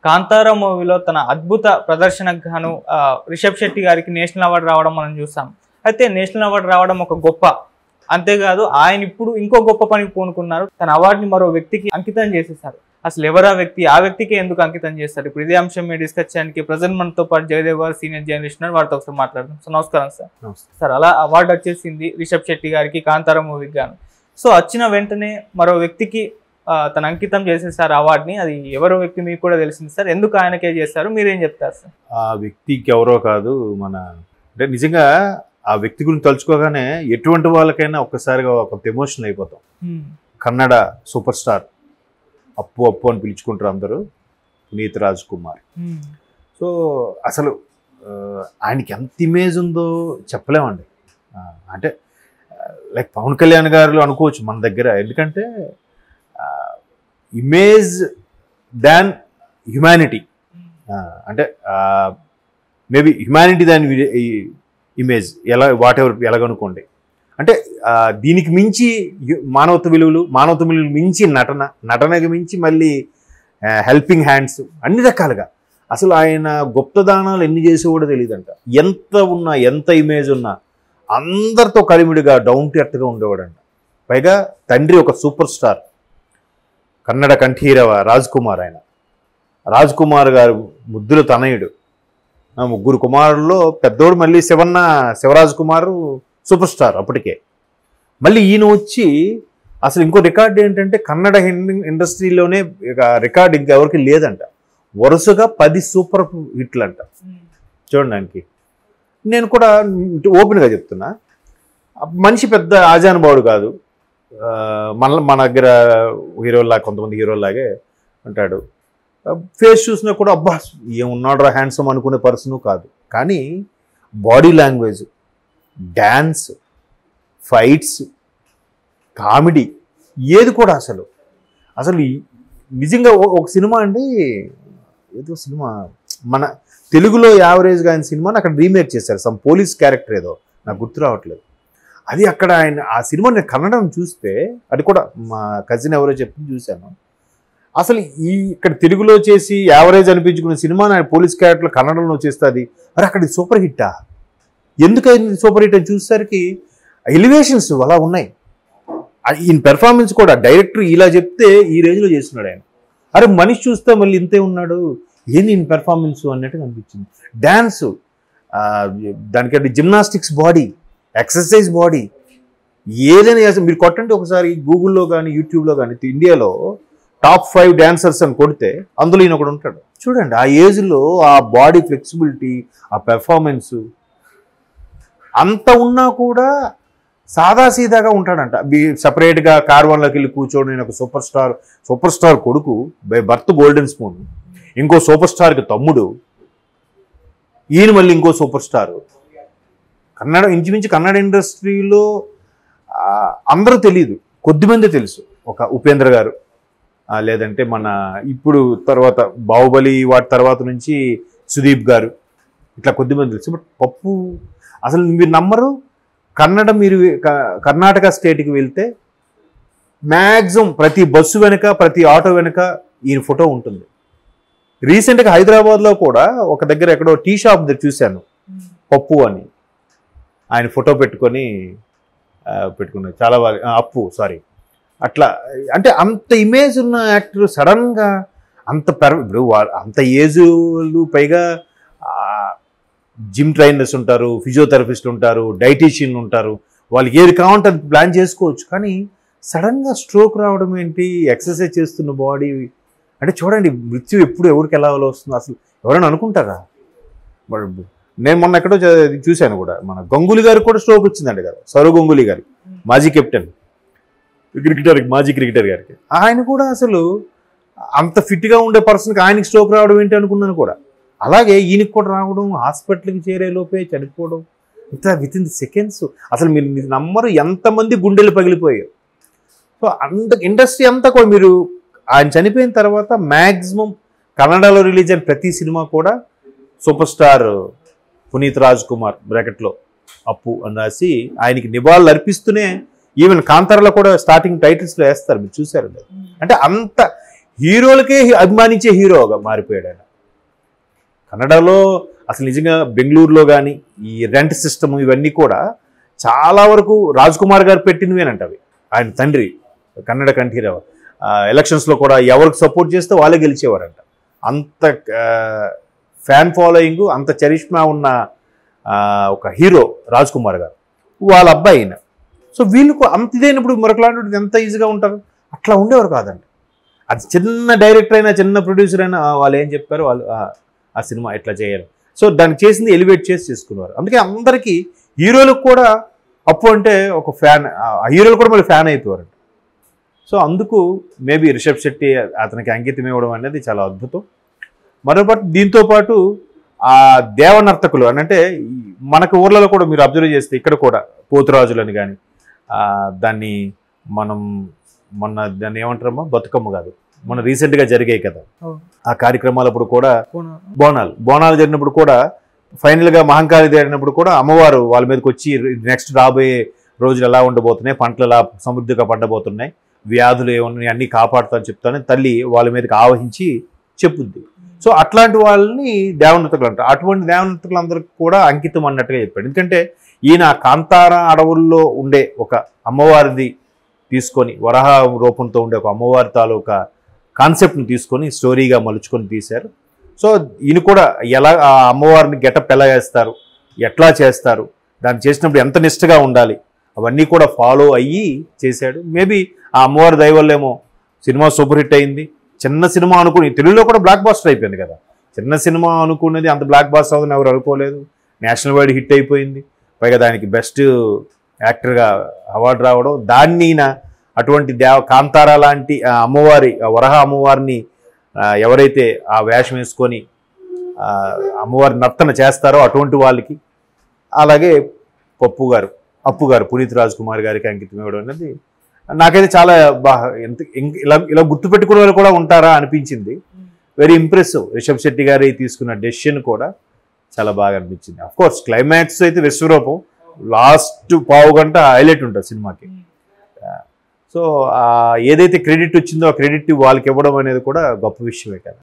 కాంతారా మూవీలో తన అద్భుత ప్రదర్శనకు గాను రిషబ్ శెట్టి గారికి నేషనల్ అవార్డు రావడం మనం చూసాం. అయితే నేషనల్ అవార్డు రావడం ఒక గొప్ప, అంతేకాదు ఆయన ఇప్పుడు ఇంకో గొప్ప పనికి పూనుకున్నారు. తన అవార్డుని మరో వ్యక్తికి అంకితం చేసేసారు. అసలు ఎవరు ఆ వ్యక్తి, ఆ వ్యక్తికి ఎందుకు అంకితం చేస్తారు? ఇప్పుడు ఇదే అంశం మీద డిస్కస్ చేయడానికి ప్రజెంట్ మనతో పాటు జయదేవ్ గారు సీనియర్ జర్నలిస్ట్ ఉన్నారు, వారితో ఒకసారి మాట్లాడదాం. సో నమస్కారం సార్. సార్, అలా అవార్డు వచ్చేసింది రిషబ్ శెట్టి గారికి కాంతారా మూవీకి గాను. సో వచ్చిన వెంటనే మరో వ్యక్తికి తన అంకితం చేసేసారు అవార్డుని. అది ఎవరో వ్యక్తి మీకు కూడా తెలిసింది సార్, ఎందుకు ఆయనకే చేశారు, మీరేం చెప్తారు సార్? ఆ వ్యక్తికి ఎవరో కాదు, మన అంటే నిజంగా ఆ వ్యక్తి గురించి తలుచుకోగానే ఎటువంటి వాళ్ళకైనా ఒక్కసారిగా ఒక ఎమోషనల్ అయిపోతాం. కన్నడ సూపర్ స్టార్, అప్పు అప్పు అని పిలుచుకుంటారు అందరూ, పునీత్ రాజ్ కుమార్. సో అసలు ఆయనకి ఎంత ఇమేజ్ ఉందో చెప్పలేమండి. అంటే లైక్ పవన్ కళ్యాణ్ గారు అనుకోవచ్చు మన దగ్గర, ఎందుకంటే ఇమేజ్ దాన్ హ్యుమానిటీ. అంటే మేబీ హ్యుమానిటీ దాన్ ఇమేజ్, ఎలా వాట్ ఎవర్ ఎలాగనుకోండి. అంటే దీనికి మించి మానవత్వ విలువలు మించి నటనకి మించి మళ్ళీ హెల్పింగ్ హ్యాండ్స్, అన్ని రకాలుగా అసలు ఆయన గుప్తదానాలు ఎన్ని చేసేవాడో తెలియదంట. ఎంత ఉన్నా, ఎంత ఇమేజ్ ఉన్నా అందరితో కలిమిడిగా డౌన్ టు ఎర్త్గా ఉండేవాడంట. పైగా తండ్రి ఒక సూపర్ స్టార్, కన్నడ కంఠీరవ రాజ్ కుమార్. ఆయన రాజ్ కుమార్ గారు ముద్దుల తనయుడు. ముగ్గురు కుమారుల్లో పెద్దోడు మళ్ళీ శివరాజ్ కుమార్ సూపర్ స్టార్ అప్పటికే. మళ్ళీ ఈయన వచ్చి అసలు ఇంకో రికార్డు ఏంటంటే కన్నడ ఇండస్ట్రీలోనే రికార్డు ఇంకెవరికి లేదంట. వరుసగా 10 సూపర్ హిట్లు అంట. చూడడానికి నేను కూడా ఓపెన్గా చెప్తున్నా, మనిషి పెద్ద ఆజానుభావుడు కాదు. మన దగ్గర హీరోలాగా, కొంతమంది హీరోలాగే అంటాడు. ఫేస్ చూసినా కూడా అబ్బా ఏమున్నాడు రా హ్యాండ్సమ్ అనుకునే పర్సన్ కాదు. కానీ body language, dance, fights, comedy, ఏది కూడా అసలు నిజంగా ఒక సినిమా అండి, ఏదో సినిమా మన తెలుగులో యావరేజ్గా ఆయన సినిమాని అక్కడ రీమేక్ చేశారు. సమ్ పోలీస్ క్యారెక్టర్ ఏదో, నాకు గుర్తు రావట్లేదు. అది అక్కడ ఆయన ఆ సినిమా నేను కన్నడం చూస్తే, అది కూడా మా కజిన్ ఎవరో చెప్పి చూశాను. అసలు ఇక్కడ తెలుగులో చేసి యావరేజ్ అనిపించుకున్న సినిమాని ఆయన పోలీస్ క్యారెక్టర్ కన్నడంలో చేస్తుంది. అరే అక్కడ సూపర్ హిట్టా, ఎందుకైంది సూపర్ హిట్ అని చూసేసరికి ఎలివేషన్స్ అలా ఉన్నాయి. ఈయన పెర్ఫార్మెన్స్ కూడా డైరెక్టర్ ఇలా చెప్తే ఈ రేంజ్లో చేస్తున్నాడు ఆయన. అరే మనిషి చూస్తే మళ్ళీ ఇంతే ఉన్నాడు, ఏంది ఈయన పెర్ఫార్మెన్స్ అన్నట్టుగా అనిపించింది. డ్యాన్సు, దానికంటే జిమ్నాస్టిక్స్ బాడీ, ఎక్సర్సైజ్ బాడీ, ఏదైనా చేస్తే మీరు కొట్టండి ఒకసారి గూగుల్లో కానీ యూట్యూబ్లో కానీ, ఇండియాలో టాప్ 5 డాన్సర్స్ అని కొడితే అందులో ఈయన ఒకడు ఉంటాడు. చూడండి ఆ ఏజ్లో ఆ బాడీ ఫ్లెక్సిబిలిటీ, ఆ పెర్ఫార్మెన్సు అంత ఉన్నా కూడా సాదాసీదాగా ఉంటాడంట. సపరేట్గా కార్వన్లోకి వెళ్ళి కూర్చోడు. నేను ఒక సూపర్ స్టార్ కొడుకు, బై బర్త్ గోల్డెన్ స్పూన్, ఇంకో సూపర్ స్టార్కి తమ్ముడు, ఈయన మళ్ళీ ఇంకో సూపర్ స్టారు. ఇంచుమించు కన్నడ ఇండస్ట్రీలో అందరూ తెలియదు, కొద్దిమంది తెలుసు. ఒక ఉపేంద్ర గారు, లేదంటే మన ఇప్పుడు తర్వాత బాహుబలి వాటి తర్వాత నుంచి సుదీప్ గారు, ఇట్లా కొద్దిమంది తెలుసు. బట్ పప్పు అసలు మీరు నమ్మరు, మీరు కర్ణాటక స్టేట్కి వెళ్తే మ్యాక్సిమం ప్రతి బస్సు వెనుక, ప్రతి ఆటో వెనుక ఈయన ఫోటో ఉంటుంది. రీసెంట్గా హైదరాబాద్లో కూడా ఒక దగ్గర ఎక్కడో టీ షాప్ దగ్గర చూశాను, పప్పు అని ఆయన ఫోటో పెట్టుకున్నారు. చాలా బాగా అప్పు సారీ అట్లా. అంటే అంత ఇమేజ్ ఉన్న యాక్టర్ సడన్గా ఇప్పుడు అంత ఏజ్లు, పైగా జిమ్ ట్రైనర్స్ ఉంటారు, ఫిజియోథెరపిస్టులు ఉంటారు, డైటీషియన్లు ఉంటారు, వాళ్ళకి ఏది కావాలంటే అది ప్లాన్ చేసుకోవచ్చు. కానీ సడన్గా స్ట్రోక్ రావడం ఏంటి, ఎక్సర్సైజ్ చేస్తున్న బాడీ అంటే చూడండి, మృత్యు ఎప్పుడు ఎవరికి ఎలా వస్తుందో అసలు ఎవరైనా అనుకుంటారా? నేను మొన్న ఎక్కడో చూశాను కూడా, మన గంగూలీ గారికి కూడా స్ట్రోక్ వచ్చిందండి కదా, సౌరవ్ గంగూలీ గారి, మాజీ కెప్టెన్ మాజీ క్రికెటర్ గారికి. ఆయన కూడా అసలు అంత ఫిట్గా ఉండే పర్సన్కి ఆయనకి స్ట్రోక్ రావడం ఏంటి అనుకున్నాను కూడా. అలాగే ఈయనకి కూడా రావడం, హాస్పిటల్కి చేరే లోపే చనిపోవడం, ఇంత విత్ ఇన్ ది సెకండ్స్. అసలు మీరు నమ్మరు ఎంతమంది గుండెలు పగిలిపోయారు. సో అంత ఇండస్ట్రీ అంతా కూడా, మీరు ఆయన చనిపోయిన తర్వాత మ్యాక్సిమం కన్నడలో రిలీజ్ అయిన ప్రతి సినిమా కూడా సూపర్ స్టార్ పునీత్ రాజ్ కుమార్ బ్రాకెట్లో అప్పు అని రాసి ఆయనకి నివాళులు అర్పిస్తూనే, ఈవెన్ కాంతారాలో కూడా స్టార్టింగ్ టైటిల్స్లో వేస్తారు, మీరు చూసారు. అంటే అంత హీరోలకే అభిమానించే హీరోగా మారిపోయాడు ఆయన. కన్నడలో అసలు నిజంగా బెంగళూరులో కానీ ఈ రెంట్ సిస్టమ్ ఇవన్నీ కూడా చాలా వరకు రాజ్ కుమార్ గారు పెట్టినవేనంట అవి. ఆయన తండ్రి కన్నడ కంఠీరావు ఎలక్షన్స్లో కూడా ఎవరికి సపోర్ట్ చేస్తే వాళ్ళే గెలిచేవారంట. అంత ఫ్యాన్ ఫాలోయింగ్, అంత చరిష్మా ఉన్న ఒక హీరో రాజ్ కుమార్ గారు, వాళ్ళ అబ్బాయి అయిన. సో వీళ్ళకు అంత ఇదైనప్పుడు మరొకలాంటి ఎంత ఈజీగా ఉంటారు, అట్లా ఉండేవారు కాదండి. అది చిన్న డైరెక్టర్ అయినా చిన్న ప్రొడ్యూసర్ అయినా వాళ్ళు ఏం చెప్పారు, వాళ్ళు ఆ సినిమా ఎట్లా చేయాలి, సో దాన్ని చేసింది ఎలివేట్ చేసి చేసుకునేవారు. అందుకే అందరికీ హీరోలకు కూడా అప్పు అంటే ఒక ఫ్యాన్, ఆ హీరోలు కూడా మళ్ళీ ఫ్యాన్ అయిపోయారంట. సో అందుకు మేబీ రిషబ్ శెట్టి అతనికి అంకితం ఇవ్వడం అనేది చాలా అద్భుతం. మరోపాటు దీంతో పాటు ఆ దేవనర్తకులు అని అంటే మనకు ఊర్లలో కూడా మీరు అబ్జర్వ్ చేస్తే ఇక్కడ కూడా పోతురాజులని కానీ దాన్ని మనం దాన్ని ఏమంటారమ్మా, బతుకమ్మ కాదు, మన రీసెంట్గా జరిగాయి కదా ఆ కార్యక్రమాలప్పుడు కూడా బోనాలు జరిగినప్పుడు కూడా ఫైనల్గా మహంకాళి జరిగినప్పుడు కూడా అమ్మవారు వాళ్ళ మీదకి వచ్చి నెక్స్ట్ రాబోయే రోజులు ఎలా ఉండబోతున్నాయి, పంటలు ఎలా సమృద్ధిగా పండబోతున్నాయి, వ్యాధులు ఏమున్నాయి అన్నీ కాపాడుతా అని చెప్తానని తల్లి వాళ్ళ మీదకి ఆవహించి చెప్పుద్ది. సో అట్లాంటి వాళ్ళని దేవనర్తకులు అంటారు. అటువంటి దేవనర్తకులందరికీ కూడా అంకితం అన్నట్టుగా చెప్పాడు. ఎందుకంటే ఈయన కాంతార అడవుల్లో ఉండే ఒక అమ్మవారిది తీసుకొని, వరహ రూపంతో ఉండే ఒక అమ్మవారి తాలూకా కాన్సెప్ట్ని తీసుకొని స్టోరీగా మలుచుకొని తీశారు. సో ఈయన కూడా ఎలా ఆ అమ్మవారిని గెటప్ ఎలా వేస్తారు, ఎట్లా చేస్తారు, దాన్ని చేసినప్పుడు ఎంత నిష్టగా ఉండాలి, అవన్నీ కూడా ఫాలో అయ్యి చేశాడు. మేబీ ఆ అమ్మవారి దయ వల్లేమో సినిమా సూపర్ హిట్ అయింది. చిన్న సినిమా అనుకుని తెలుగులో కూడా బ్లాక్ బాస్టర్ అయిపోయింది కదా. చిన్న సినిమా అనుకున్నది అంత బ్లాక్ బాస్టర్ అవుతుంది ఎవరు అనుకోలేదు. నేషనల్ వైడ్ హిట్ అయిపోయింది. పైగా దానికి బెస్ట్ యాక్టర్గా అవార్డు రావడం, దాన్ని అటువంటి కాంతారా లాంటి అమ్మవారి వరహ అమ్మవారిని ఎవరైతే ఆ వేషం వేసుకొని అమ్మవారి నర్తన చేస్తారో అటువంటి వాళ్ళకి, అలాగే అప్పు గారు పునీత్ రాజ్ కుమార్ గారికి అంకితం ఇవ్వడం అనేది నాకైతే చాలా ఇలా గుర్తుపెట్టుకునే వాళ్ళు కూడా ఉంటారా అనిపించింది. Very impressive. రిషబ్ శెట్టి గారి తీసుకున్న డెసిషన్ కూడా చాలా బాగా అనిపించింది. అఫ్ కోర్స్ క్లైమాక్స్ అయితే విశ్వరూపం, లాస్ట్ పావు గంట హైలైట్ ఉంటుంది సినిమాకి. సో ఏదైతే క్రెడిట్ వచ్చిందో ఆ క్రెడిట్ వాళ్ళకి ఇవ్వడం అనేది కూడా గొప్ప విషయమే కదా.